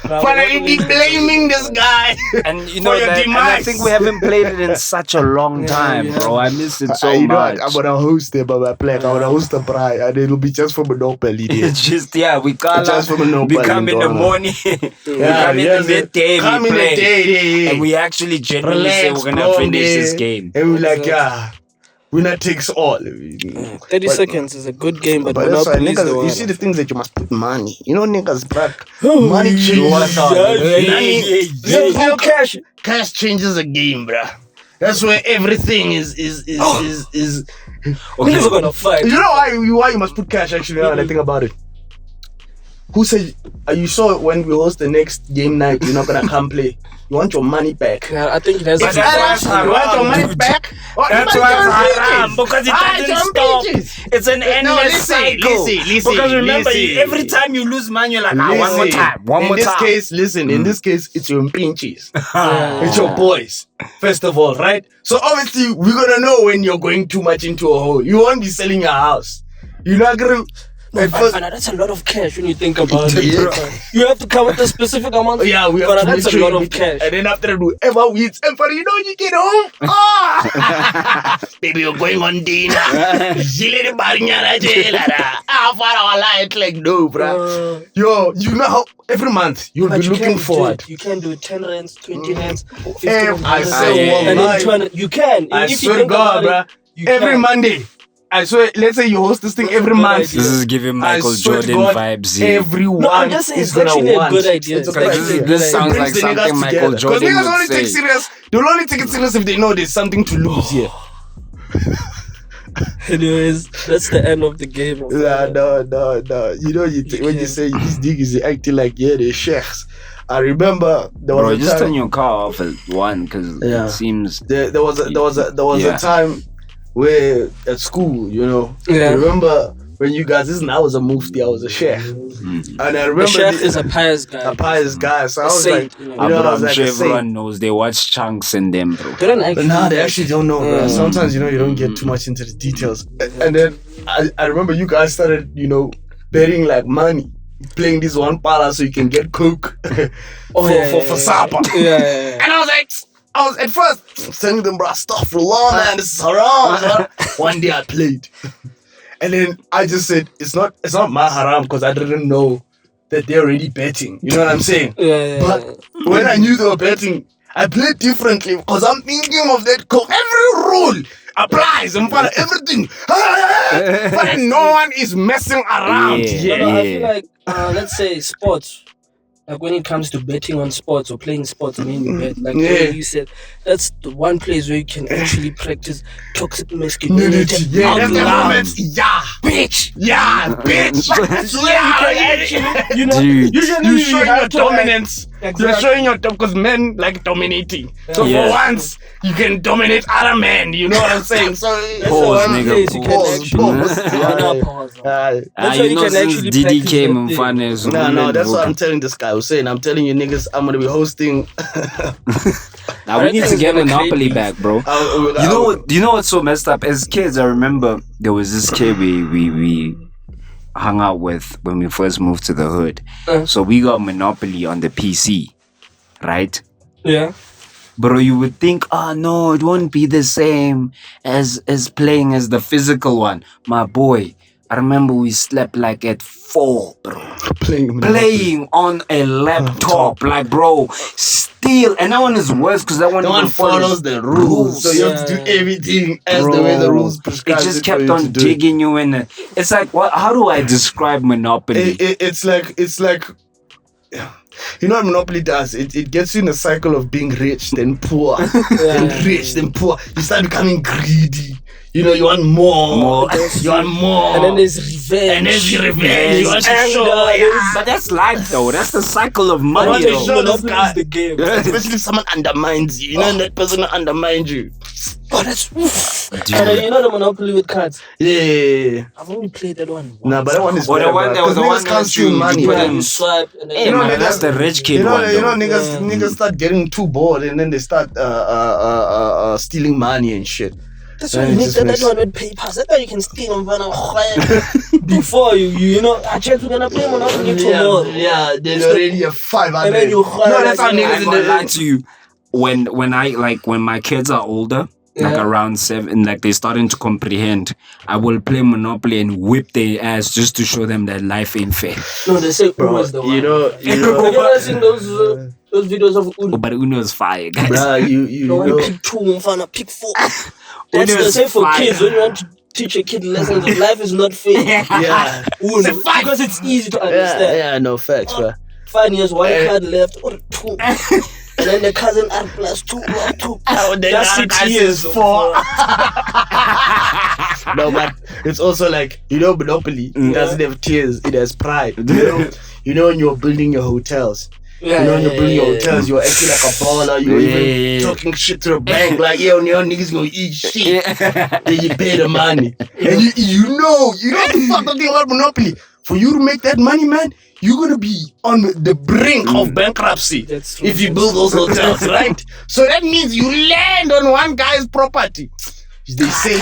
Father, you be blaming this guy. And you know that, and I think we haven't played it in such a long time, bro. I miss it so much. I'm gonna host it, but I'm gonna host a braai, and it'll be just for Monopoly. We can't just for Monopoly. We come in the morning. We come in the day. We play, and we actually genuinely say we're gonna finish this game. And we're like, winner takes all. 30 seconds is a good game, but that's why Monopoly is the niggas, one. you see the things that you must put money. You know niggas, bruh. Money changes. Cash changes a game, bruh. That's where everything is. Okay, we're gonna fight. You know why you must put cash? Actually, now that I think about it. Who said? You saw when we host the next game night, you're not gonna come play. You want your money back. Yeah, I think that's you want your money back? That's why it's haram, because it doesn't stop. It's an endless cycle. Listen, because remember, every time you lose money, you're like, one more time. In this case, it's your pinches. It's your boys, first of all, right? So obviously, we're gonna know when you're going too much into a hole. You won't be selling your house. You're not gonna... that's a lot of cash when you think about it. You have to come with a specific amount. Yeah, we have to that's a lot of cash. And then after that, whoever wins, and for you know, you get home. Baby, you're going on dinner. Like no, bro. Yo, you know how every month you'll be looking forward. You can do 10 rands, 20 rands, 50 I say, and then 200. You can. I swear to God, bro. Every Monday. I swear, let's say you host this thing every month. This is giving Michael Jordan vibes here. Everyone is gonna want. Good idea. This sounds like something Michael Jordan Because niggas would only say. take serious. They'll only take it serious if they know there's something to lose here. Anyways, that's the end of the game. No. You know, when you say these niggas acting like they're sheikhs. I remember there was a time. Just turn your car off at 1 because it seems there was a time where at school, you know, I remember when you guys, I was a mufti, I was a sheikh. And I remember a sheikh is a pious guy. So I was like, I'm sure everyone knows they watch chunks in them, bro. They actually don't know, bro. Sometimes, you know, you don't get too much into the details. And then I remember you guys started, you know, betting like money, playing this one pala so you can get coke for supper. And I was at first telling them, bro, astaghfirullah, man, this is haram. One day I played. And then I just said, it's not my haram because I didn't know that they're already betting. You know what I'm saying? But when I knew they were betting, I played differently because I'm thinking of that coke. Every rule applies in front of everything. But no one is messing around. I feel like, let's say sports. Like when it comes to betting on sports or playing sports, you bet. Like you said, that's the one place where you can actually practice toxic masculinity. That's the moment. Bitch. You know, you're showing your dominance. You're showing your top because men like dominating. So for once, you can dominate other men. You know what I'm saying? So pause, nigga. Pause. You know, since Didi came in fun as no, that's what I'm telling this guy. I was saying, I'm telling you niggas, I'm gonna be hosting. Now we need to get Monopoly back, bro. You know what's so messed up? As kids, I remember there was this kid we hung out with when we first moved to the hood. So we got Monopoly on the PC, right? Yeah. Bro, you would think, no, it won't be the same as playing as the physical one. My boy, I remember we slept like at 4, bro. Playing on a laptop. Like, bro, still. And that one is worse because that one follows the rules. So you have to do everything as the way the rules prescribe. It just kept on digging you in. It's like, how do I describe Monopoly? It's like, you know what Monopoly does? It gets you in a cycle of being rich, then poor, then rich, then poor. You start becoming greedy. You know, you want more. You want more. And then there's revenge. You want to show. But that's life, though. That's the cycle of money, though. Monopoly is the game. Especially if someone undermines you. You know, that person undermines you. Oh, that's oof. And you know the Monopoly with cards? Yeah. I've only played that one once. Nah, but that one is better. The one niggas can't steal money. You swipe and then man, that's the rich kid one. You know, niggas start getting too bored and then they start stealing money and shit. That's why you need that one with papers. That's why you can steal on before you know. I checked we're gonna play Monopoly tomorrow. Yeah, then already have 500. And then you that's how niggas in the lie to you. When my kids are older, like around 7, like they're starting to comprehend, I will play Monopoly and whip their ass just to show them that life ain't fair. No, they say Uno is the one. You know. Have you ever seen those videos of Uno? Oh, but Uno is fire, guys. Bruh, you know. Pick 2 and find a pick 4. That's the same for kids. When you want to teach a kid lessons of life is not fair. Yeah. Uno, because it's easy to understand. Yeah, no facts, bruh. 5 years, 1 card left, or 2. And then the cousin add plus 2 or 2. That's 6 years. 4. No, but it's also like, you know, Monopoly, it doesn't have tears, it has pride. You know when you're building your hotels. When you're building your hotels, you're acting like a baller, you're even talking shit to the bank, like, yo, niggas gonna eat shit. Then you pay the money. And you know the fucked thing about Monopoly. For you to make that money, man, you're gonna be on the brink of bankruptcy if you build those hotels, right? So that means you land on one guy's property. They say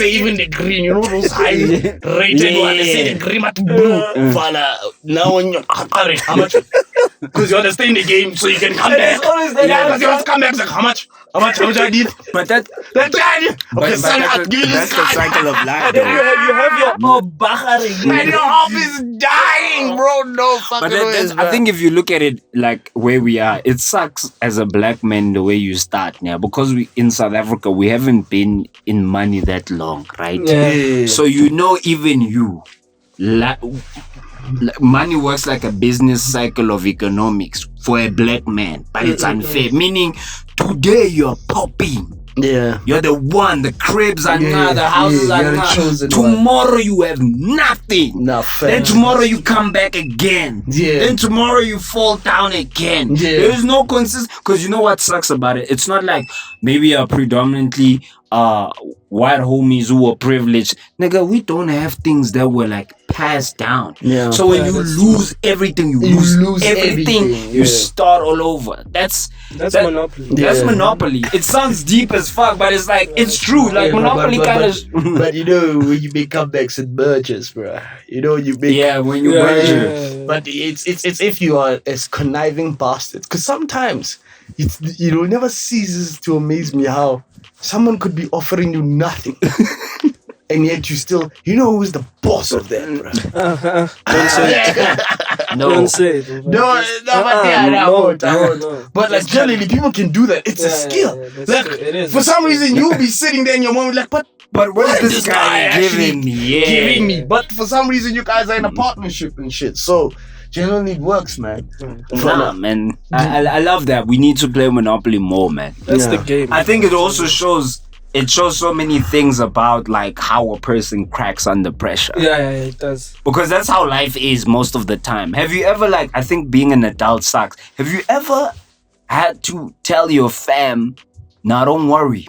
even the green, you know those high rated ones. They say the green at blue. Now when you're how much? Because you understand the game, so you can come back. Because you want to come back. Like how much? How much I need? But that's the cycle of life. You have your Bahari. And your office dying, bro. No fucking ways, I think if you look at it like where we are, it sucks as a black man the way you start now, because we in South Africa we haven't been in money that long, right? Yeah. So you know, even you, money works like a business cycle of economics for a black man, but it's unfair. Meaning, today you're popping. Yeah. You're the one, the cribs are not, the houses are not. Tomorrow you have nothing. Then tomorrow you come back again. Then tomorrow you fall down again. There is no consistency. Because you know what sucks about it? It's not like maybe a predominantly white homies who were privileged. Nigga, we don't have things that were like passed down. So when you lose everything, you lose everything. You start all over. That's Monopoly. That's Monopoly. It sounds deep as fuck, but it's like, it's true. Like Monopoly kind of. But you know, when you make comebacks and mergers, bro. You know, you make. Yeah, when you merge. But it's if you are as conniving bastards. Because sometimes it never ceases to amaze me how someone could be offering you nothing. And yet you still, you know who's the boss of that, bro? Don't say it. I won't. But like generally, people can do that. It's a skill. Like for some reason, you'll be sitting there in your moment like, but what is this guy giving me? But for some reason, you guys are in a partnership and shit. So generally, it works, man. Nah, man. I love that. We need to play Monopoly more, man. That's the game. I think it also shows. It shows so many things about like how a person cracks under pressure. Yeah, it does. Because that's how life is most of the time. Have you ever, like, I think being an adult sucks. Have you ever had to tell your fam, nah, don't worry,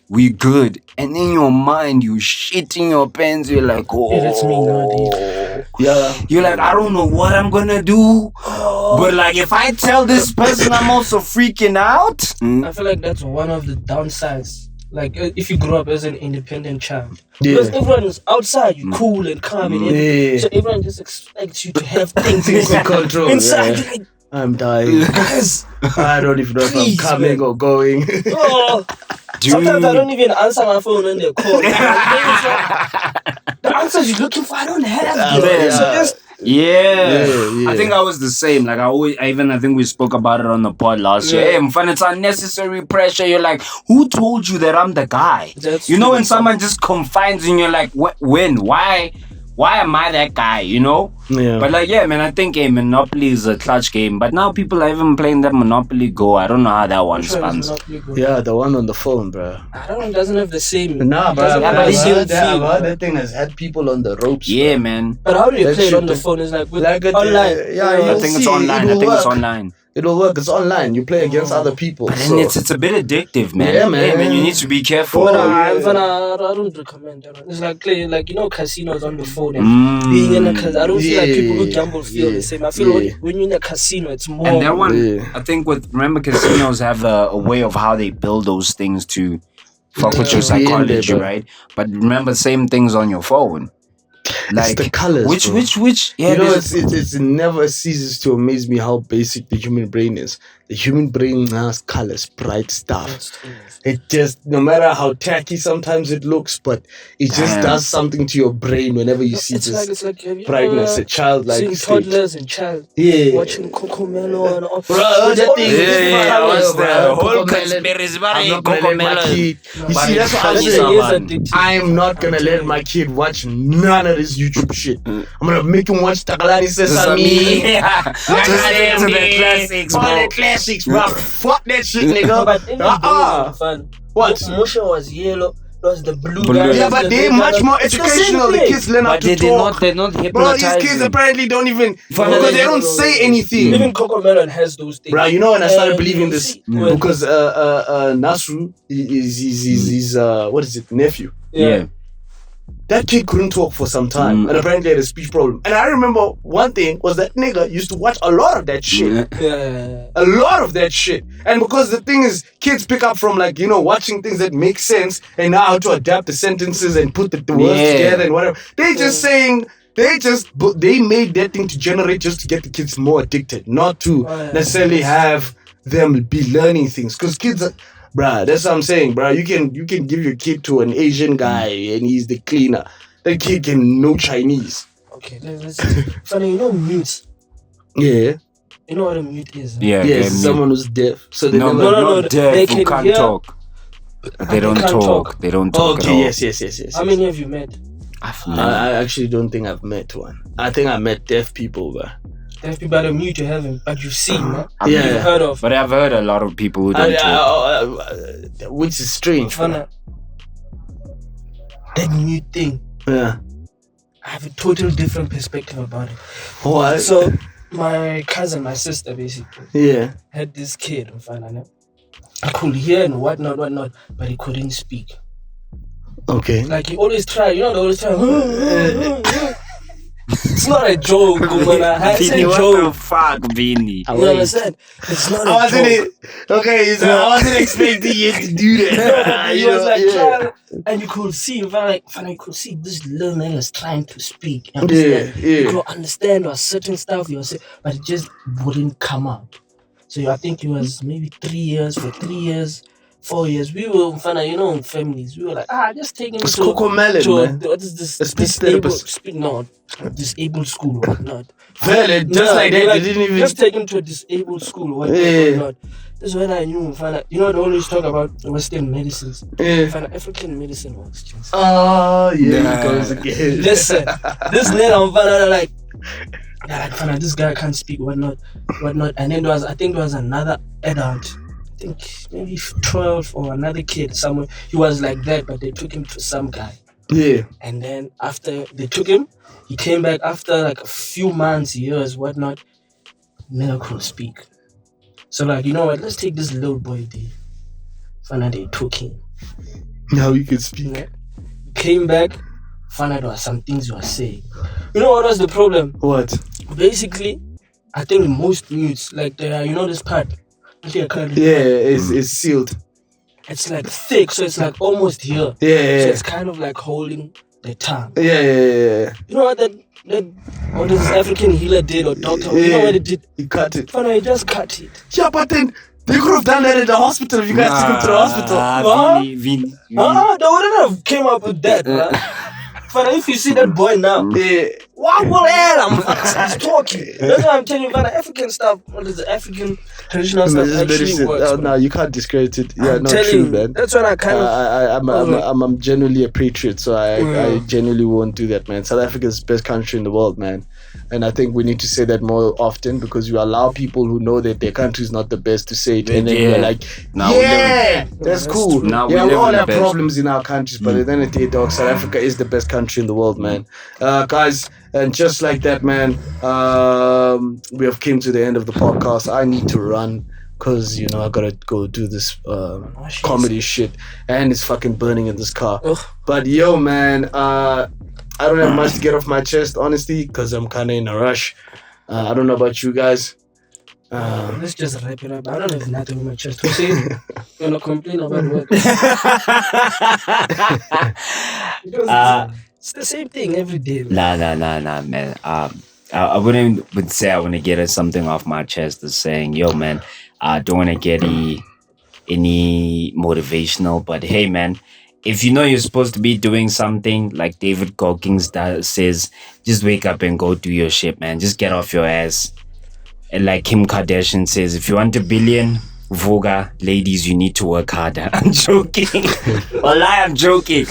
we good. And in your mind, you shitting your pants. You're like, oh. Yeah, that's me nowadays. Yeah. You're like, I don't know what I'm gonna do. But like, if I tell this person, I'm also freaking out. I feel like that's one of the downsides. Like, if you grow up as an independent child. Because everyone is outside, you're cool and calm and everything. So everyone just expects you to have things in control. Inside, you're like, I'm dying. Guys, I don't even know if I'm coming or going. Sometimes I don't even answer my phone when they call. The answers you're looking for, I don't have them. So just... I think I was the same. Like I think we spoke about it on the pod last year. Hey, Mfan, it's unnecessary pressure. You're like, who told you that I'm the guy? You know, when someone just confines in, you're like, when? Why am I that guy? You know? Yeah. But like, yeah, man, I think Monopoly is a clutch game. But now people are even playing that Monopoly Go. I don't know how that one spans. Yeah, the one on the phone, bro. I don't know, it doesn't have the same. Nah, bro. That thing has had people on the ropes. Yeah, man. But how do you play it on the phone? It's like with online. I think it's online. It'll work. It's online. You play against other people. But then it's a bit addictive, man. Yeah, man. Hey, man, you need to be careful. But I don't recommend that. It's like playing, like, you know, casinos on the phone. And being in a casino. I don't feel like people who gamble feel the same. I feel when you're in a casino, it's more. And that one, I think remember casinos have a way of how they build those things to fuck with your psychology, right? But remember, same things on your phone. Like it's the colors, which yeah, you know, it never ceases to amaze me how basic the human brain is. The human brain has colors, bright stuff. It just, no matter how tacky sometimes it looks, but it just does something to your brain whenever you see this brightness. A childlike seeing toddlers and child watching Cocomelo and all. Bro, that thing is the whole conspiracy. I'm not gonna let my kid. You see, that's what I'm saying. I am not gonna let my kid watch none of this YouTube shit. I'm gonna make him watch Takalani Sesame. To the classics, all the classics, bro. Fuck that shit, nigga. What? Motion was yellow. Was the blue guy. Yeah, but they're much more educational. The kids learn how to talk. They're not hypnotizing. Bro, these kids apparently don't even, because they don't say anything. Even Cocomelon has those things. Bro, you know when I started believing this? Because Nasru is what is it, nephew? Yeah. That kid couldn't talk for some time and apparently had a speech problem. And I remember one thing was that nigga used to watch a lot of that shit. Yeah. A lot of that shit. And because the thing is, kids pick up from like, you know, watching things that make sense and now how to adapt the sentences and put the words together and whatever. They just saying, they made that thing to generate just to get the kids more addicted, not to necessarily have them be learning things. Because kids are, bruh, that's what I'm saying, bruh. You can give your kid to an Asian guy and he's the cleaner. That kid can know Chinese. Okay, let's funny, you know mute. Yeah. You know what a mute is? Yeah, yes, someone who's deaf. So they no, deaf. They who can't talk. They don't talk. They don't talk. Okay, yes. How many have you met? I actually don't think I've met one. I think I met deaf people, bruh. Deaf people are mute you haven't, but you've seen, man. Yeah. You've heard of. But I've heard a lot of people who don't talk. Which is strange. That mute thing. Yeah. I have a total different perspective about it. What? So, my cousin, my sister, basically, had this kid. I could hear and whatnot, but he couldn't speak. Okay. Like he always tried, they always try. It's not a joke, man. Vinny, what the fuck, Vinny? You understand? It's not a joke. I wasn't expecting you to do that. He was like trying, and you could see, you could see this little man was trying to speak. You could understand or certain stuff he was saying, but it just wouldn't come out. So I think it was maybe 3 years, 4 years. We were in families. We were like, just take him to Cocomelon, what is this? Disabled school or whatnot. Valid, just like that. They didn't even just take him to a disabled school or whatnot. This is when I knew. They always talk about Western medicines. African medicine works. It goes again. Listen, this lady this guy can't speak, whatnot. And then I think there was another adult. I think maybe 12 or another kid somewhere. He was like that, but they took him to some guy. Yeah. And then after they took him, he came back after like a few months, years, whatnot. Never could speak. So you know what? Let's take this little boy there. They took him. Now he can speak. Yeah. Came back. Found out there were some things you were saying. You know what was the problem? What? Basically, I think most mutes this part. It's sealed. It's like thick, so it's like almost here. Yeah. So it's kind of like holding the tongue. Yeah. You know what what this African healer did or doctor? You know what it did? He cut it. He just cut it. Yeah, but then they could have done that at the hospital if you guys took him to the hospital. Vinny. They wouldn't have came up with that, man. If you see that boy now, what will he's talking. That's why I'm telling you about the African stuff. What is the African traditional stuff actually works? No, you can't discredit it. Yeah, I'm not true, you, man. That's what I kind of. I'm genuinely a patriot, so I genuinely won't do that, man. South Africa is the best country in the world, man. And I think we need to say that more often because you allow people who know that their country is not the best to say it, and then you're like, that's cool. Now we all have problems in our countries, but at the end of the day, dog, South Africa is the best country in the world, man. Guys, and just like that, man, we have came to the end of the podcast. I need to run because I gotta go do this comedy shit, and it's fucking burning in this car. But yo, man, I don't have much to get off my chest, honestly, because I'm kind of in a rush. I don't know about you guys. Let's just wrap it up. I don't have nothing on my chest. Who said it? You're gonna complain about what? Because it's the same thing every day. Man. Nah, man. I would say I want to get something off my chest is saying, yo, man, I don't want to get any motivational, but hey, man, if you know you're supposed to be doing something like David Goggins says, just wake up and go do your shit, man. Just get off your ass. And like Kim Kardashian says, if you want $1 billion, Voga, ladies, you need to work harder. I'm joking. Wallah, I'm joking.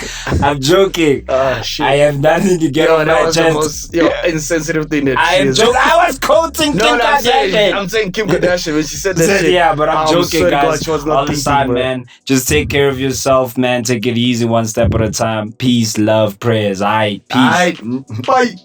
Oh, shit. I have nothing to get on my chest. The most insensitive thing that I am joking. I was quoting Kim Kardashian. I'm saying Kim Kardashian when she said that shit. Yeah, but I'm joking, guys. God, all the time, man. Just take care of yourself, man. Take it easy one step at a time. Peace, love, prayers. Peace. Bye.